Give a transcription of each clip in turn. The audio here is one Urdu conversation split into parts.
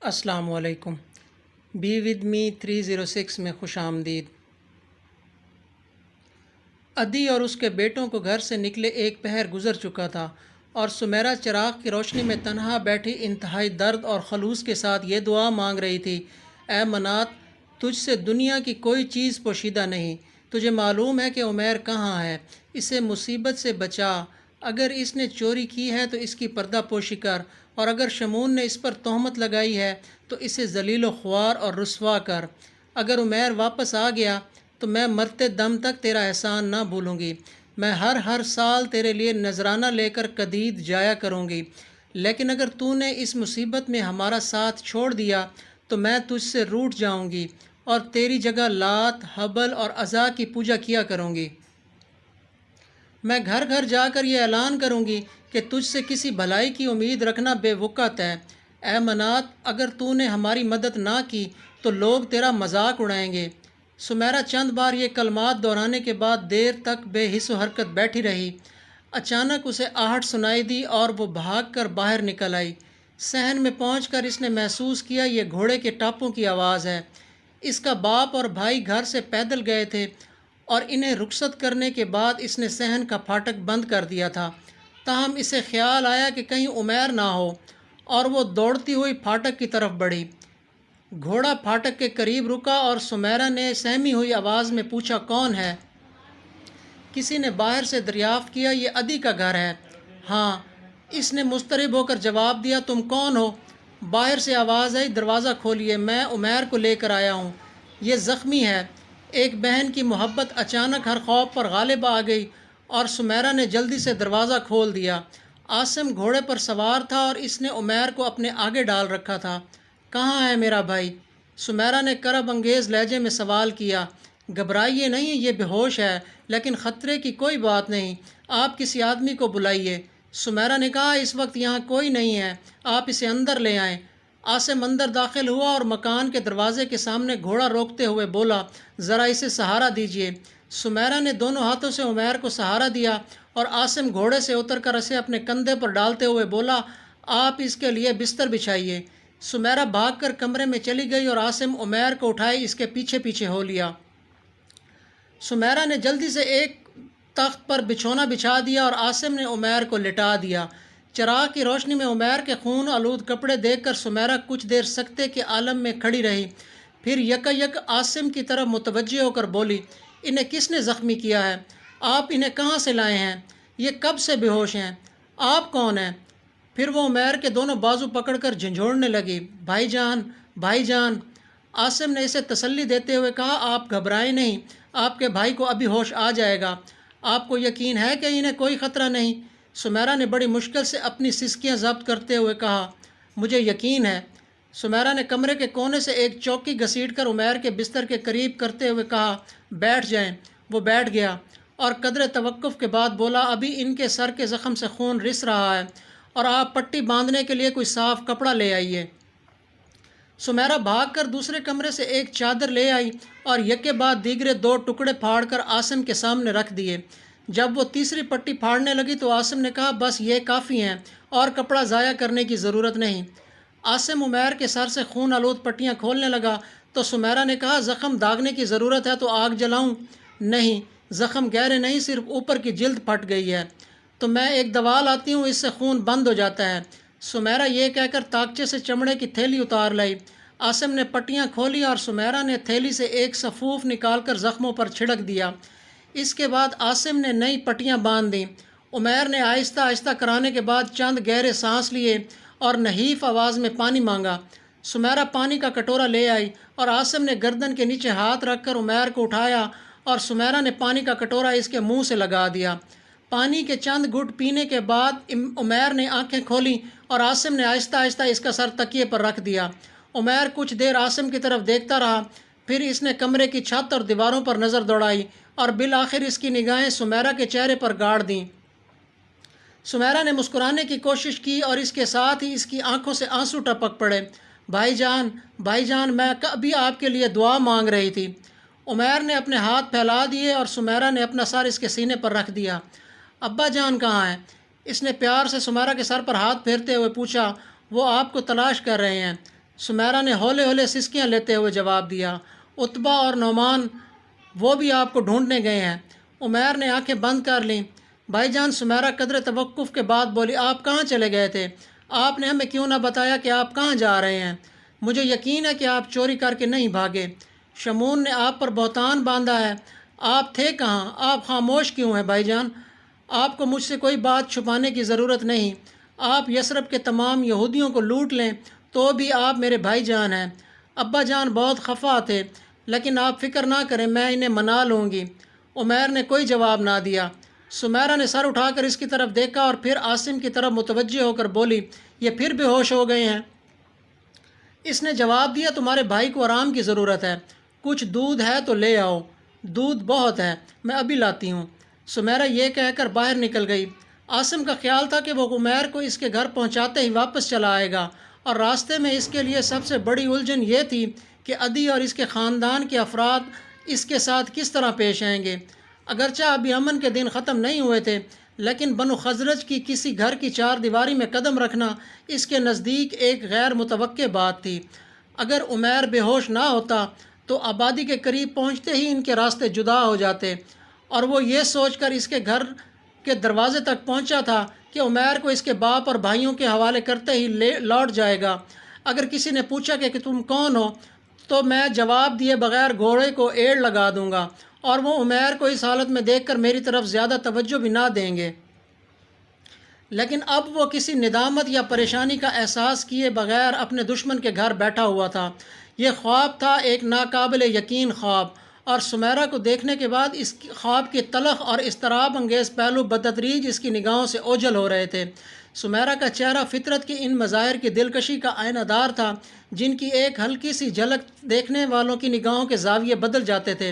السلام علیکم۔ بی ود می 306 میں خوش آمدید۔ عدی اور اس کے بیٹوں کو گھر سے نکلے ایک پہر گزر چکا تھا اور سمیرہ چراغ کی روشنی میں تنہا بیٹھی انتہائی درد اور خلوص کے ساتھ یہ دعا مانگ رہی تھی: اے منات، تجھ سے دنیا کی کوئی چیز پوشیدہ نہیں۔ تجھے معلوم ہے کہ عمیر کہاں ہے، اسے مصیبت سے بچا۔ اگر اس نے چوری کی ہے تو اس کی پردہ پوشی کر، اور اگر شمون نے اس پر تہمت لگائی ہے تو اسے ذلیل و خوار اور رسوا کر۔ اگر عمیر واپس آ گیا تو میں مرتے دم تک تیرا احسان نہ بھولوں گی۔ میں ہر سال تیرے لیے نذرانہ لے کر کدید جایا کروں گی، لیکن اگر تو نے اس مصیبت میں ہمارا ساتھ چھوڑ دیا تو میں تجھ سے روٹھ جاؤں گی اور تیری جگہ لات، حبل اور عزا کی پوجا کیا کروں گی۔ میں گھر گھر جا کر یہ اعلان کروں گی کہ تجھ سے کسی بھلائی کی امید رکھنا بے وقت ہے۔ اے منات، اگر تو نے ہماری مدد نہ کی تو لوگ تیرا مذاق اڑائیں گے۔ سمیرہ چند بار یہ کلمات دہرانے کے بعد دیر تک بے حس و حرکت بیٹھی رہی۔ اچانک اسے آہٹ سنائی دی اور وہ بھاگ کر باہر نکل آئی۔ صحن میں پہنچ کر اس نے محسوس کیا یہ گھوڑے کے ٹاپوں کی آواز ہے۔ اس کا باپ اور بھائی گھر سے پیدل گئے تھے اور انہیں رخصت کرنے کے بعد اس نے صحن کا پھاٹک بند کر دیا تھا۔ تاہم اسے خیال آیا کہ کہیں عمیر نہ ہو، اور وہ دوڑتی ہوئی پھاٹک کی طرف بڑھی۔ گھوڑا پھاٹک کے قریب رکا اور سمیرہ نے سہمی ہوئی آواز میں پوچھا، کون ہے؟ کسی نے باہر سے دریافت کیا، یہ عدی کا گھر ہے۔ ہاں، اس نے مضطرب ہو کر جواب دیا۔ تم کون ہو؟ باہر سے آواز آئی، دروازہ کھولیے، میں عمیر کو لے کر آیا ہوں، یہ زخمی ہے۔ ایک بہن کی محبت اچانک ہر خوف پر غالب آ گئی اور سمیرہ نے جلدی سے دروازہ کھول دیا۔ عاصم گھوڑے پر سوار تھا اور اس نے عمیر کو اپنے آگے ڈال رکھا تھا۔ کہاں ہے میرا بھائی؟ سمیرہ نے کرب انگیز لہجے میں سوال کیا۔ گھبرائیے نہیں، یہ بے ہوش ہے، لیکن خطرے کی کوئی بات نہیں، آپ کسی آدمی کو بلائیے۔ سمیرہ نے کہا، اس وقت یہاں کوئی نہیں ہے، آپ اسے اندر لے آئیں۔ عاصم اندر داخل ہوا اور مکان کے دروازے کے سامنے گھوڑا روکتے ہوئے بولا، ذرا اسے سہارا دیجیے۔ سمیرہ نے دونوں ہاتھوں سے عمیر کو سہارا دیا اور عاصم گھوڑے سے اتر کر اسے اپنے کندھے پر ڈالتے ہوئے بولا، آپ اس کے لیے بستر بچھائیے۔ سمیرہ بھاگ کر کمرے میں چلی گئی اور عاصم عمیر کو اٹھائے اس کے پیچھے پیچھے ہو لیا۔ سمیرہ نے جلدی سے ایک تخت پر بچھونا بچھا دیا اور عاصم نے عمیر کو لٹا دیا۔ چراغ کی روشنی میں عمیر کے خون آلود کپڑے دیکھ کر سمیرہ کچھ دیر سکتے کے عالم میں کھڑی رہی، پھر یک عاصم کی طرف متوجہ ہو کر بولی، انہیں کس نے زخمی کیا ہے؟ آپ انہیں کہاں سے لائے ہیں؟ یہ کب سے بے ہوش ہیں؟ آپ کون ہیں؟ پھر وہ عمیر کے دونوں بازو پکڑ کر جھنجھوڑنے لگی۔ بھائی جان، بھائی جان۔ عاصم نے اسے تسلی دیتے ہوئے کہا، آپ گھبرائیں نہیں، آپ کے بھائی کو ابھی ہوش آ جائے گا۔ آپ کو یقین ہے کہ انہیں کوئی خطرہ نہیں؟ سمیرہ نے بڑی مشکل سے اپنی سسکیاں ضبط کرتے ہوئے کہا، مجھے یقین ہے۔ سمیرہ نے کمرے کے کونے سے ایک چوکی گھسیٹ کر عمیر کے بستر کے قریب کرتے ہوئے کہا، بیٹھ جائیں۔ وہ بیٹھ گیا اور قدر توقف کے بعد بولا، ابھی ان کے سر کے زخم سے خون رس رہا ہے اور آپ پٹی باندھنے کے لیے کوئی صاف کپڑا لے آئیے۔ سمیرہ بھاگ کر دوسرے کمرے سے ایک چادر لے آئی اور یکے بعد دیگرے دو ٹکڑے پھاڑ کر عاصم کے سامنے رکھ دیے۔ جب وہ تیسری پٹی پھاڑنے لگی تو عاصم نے کہا، بس یہ کافی ہیں اور کپڑا ضائع کرنے کی ضرورت نہیں۔ عاصم عمیر کے سر سے خون آلود پٹیاں کھولنے لگا تو سمیرہ نے کہا، زخم داغنے کی ضرورت ہے تو آگ جلاؤں؟ نہیں، زخم گہرے نہیں، صرف اوپر کی جلد پھٹ گئی ہے، تو میں ایک دوا لاتی ہوں، اس سے خون بند ہو جاتا ہے۔ سمیرہ یہ کہہ کر طاقچے سے چمڑے کی تھیلی اتار لائی۔ عاصم نے پٹیاں کھولی اور سمیرہ نے تھیلی سے ایک سفوف نکال کر زخموں پر چھڑک دیا۔ اس کے بعد عاصم نے نئی پٹیاں باندھ دیں۔ عمیر نے آہستہ آہستہ کرانے کے بعد چند گہرے سانس لیے اور نحیف آواز میں پانی مانگا۔ سمیرہ پانی کا کٹورا لے آئی اور عاصم نے گردن کے نیچے ہاتھ رکھ کر عمیر کو اٹھایا اور سمیرہ نے پانی کا کٹورا اس کے منہ سے لگا دیا۔ پانی کے چند گھٹ پینے کے بعد عمیر نے آنکھیں کھولیں اور عاصم نے آہستہ آہستہ اس کا سر تکیے پر رکھ دیا۔ عمیر کچھ دیر عاصم کی طرف دیکھتا رہا، پھر اس نے کمرے کی چھت اور دیواروں پر نظر دوڑائی اور بالآخر اس کی نگاہیں سمیرہ کے چہرے پر گاڑ دیں۔ سمیرہ نے مسکرانے کی کوشش کی اور اس کے ساتھ ہی اس کی آنکھوں سے آنسو ٹپک پڑے۔ بھائی جان، بھائی جان، میں ابھی آپ کے لیے دعا مانگ رہی تھی۔ عمیر نے اپنے ہاتھ پھیلا دیے اور سمیرہ نے اپنا سر اس کے سینے پر رکھ دیا۔ ابا جان کہاں ہیں؟ اس نے پیار سے سمیرہ کے سر پر ہاتھ پھیرتے ہوئے پوچھا۔ وہ آپ کو تلاش کر رہے ہیں۔ سمیرہ نے ہولے ہولے سسکیاں لیتے ہوئے جواب دیا۔ عتبہ اور نعمان وہ بھی آپ کو ڈھونڈنے گئے ہیں۔ عمیر نے آنکھیں بند کر لیں۔ بھائی جان، سمیرہ قدر توقف کے بعد بولی، آپ کہاں چلے گئے تھے؟ آپ نے ہمیں کیوں نہ بتایا کہ آپ کہاں جا رہے ہیں؟ مجھے یقین ہے کہ آپ چوری کر کے نہیں بھاگے۔ شمون نے آپ پر بہتان باندھا ہے۔ آپ تھے کہاں؟ آپ خاموش کیوں ہیں بھائی جان؟ آپ کو مجھ سے کوئی بات چھپانے کی ضرورت نہیں۔ آپ یثرب کے تمام یہودیوں کو لوٹ لیں تو بھی آپ میرے بھائی جان ہیں۔ ابا جان بہت خفا تھے، لیکن آپ فکر نہ کریں، میں انہیں منا لوں گی۔ عمیر نے کوئی جواب نہ دیا۔ سمیرہ نے سر اٹھا کر اس کی طرف دیکھا اور پھر عاصم کی طرف متوجہ ہو کر بولی، یہ پھر بے ہوش ہو گئے ہیں؟ اس نے جواب دیا، تمہارے بھائی کو آرام کی ضرورت ہے۔ کچھ دودھ ہے تو لے آؤ۔ دودھ بہت ہے، میں ابھی لاتی ہوں۔ سمیرہ یہ کہہ کر باہر نکل گئی۔ عاصم کا خیال تھا کہ وہ عمیر کو اس کے گھر پہنچاتے ہی واپس چلا آئے گا، اور راستے میں اس کے لیے سب سے بڑی الجھن یہ تھی کہ عدی اور اس کے خاندان کے افراد اس کے ساتھ کس طرح پیش آئیں گے۔ اگرچہ ابھی امن کے دن ختم نہیں ہوئے تھے، لیکن بنو خزرج کی کسی گھر کی چار دیواری میں قدم رکھنا اس کے نزدیک ایک غیر متوقع بات تھی۔ اگر عمیر بے ہوش نہ ہوتا تو آبادی کے قریب پہنچتے ہی ان کے راستے جدا ہو جاتے، اور وہ یہ سوچ کر اس کے گھر کے دروازے تک پہنچا تھا کہ عمیر کو اس کے باپ اور بھائیوں کے حوالے کرتے ہی لوٹ جائے گا۔ اگر کسی نے پوچھا کہ تم کون ہو تو میں جواب دیے بغیر گھوڑے کو ایڑ لگا دوں گا، اور وہ عمیر کو اس حالت میں دیکھ کر میری طرف زیادہ توجہ بھی نہ دیں گے۔ لیکن اب وہ کسی ندامت یا پریشانی کا احساس کیے بغیر اپنے دشمن کے گھر بیٹھا ہوا تھا۔ یہ خواب تھا، ایک ناقابل یقین خواب، اور سمیرہ کو دیکھنے کے بعد اس خواب کے تلخ اور اضطراب انگیز پہلو بتدریج اس کی نگاہوں سے اوجھل ہو رہے تھے۔ سمیرہ کا چہرہ فطرت کی ان مظاہر کی دلکشی کا آئینہ دار تھا جن کی ایک ہلکی سی جھلک دیکھنے والوں کی نگاہوں کے زاویے بدل جاتے تھے۔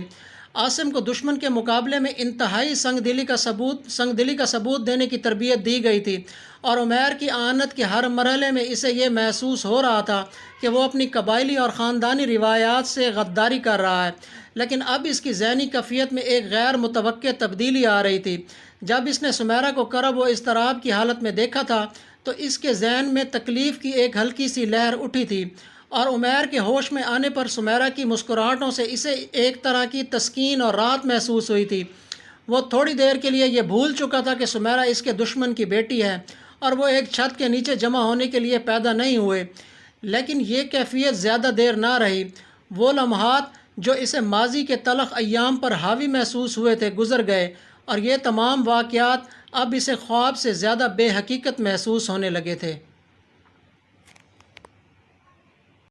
عاصم کو دشمن کے مقابلے میں انتہائی سنگ دلی کا ثبوت دینے کی تربیت دی گئی تھی، اور عمیر کی اعانت کے ہر مرحلے میں اسے یہ محسوس ہو رہا تھا کہ وہ اپنی قبائلی اور خاندانی روایات سے غداری کر رہا ہے۔ لیکن اب اس کی ذہنی کیفیت میں ایک غیر متوقع تبدیلی آ رہی تھی۔ جب اس نے سمیرہ کو کرب و اضطراب کی حالت میں دیکھا تھا تو اس کے ذہن میں تکلیف کی ایک ہلکی سی لہر اٹھی تھی، اور عمیر کے ہوش میں آنے پر سمیرہ کی مسکراہٹوں سے اسے ایک طرح کی تسکین اور راحت محسوس ہوئی تھی۔ وہ تھوڑی دیر کے لیے یہ بھول چکا تھا کہ سمیرہ اس کے دشمن کی بیٹی ہے اور وہ ایک چھت کے نیچے جمع ہونے کے لیے پیدا نہیں ہوئے۔ لیکن یہ کیفیت زیادہ دیر نہ رہی۔ وہ لمحات جو اسے ماضی کے تلخ ایام پر حاوی محسوس ہوئے تھے گزر گئے، اور یہ تمام واقعات اب اسے خواب سے زیادہ بے حقیقت محسوس ہونے لگے تھے۔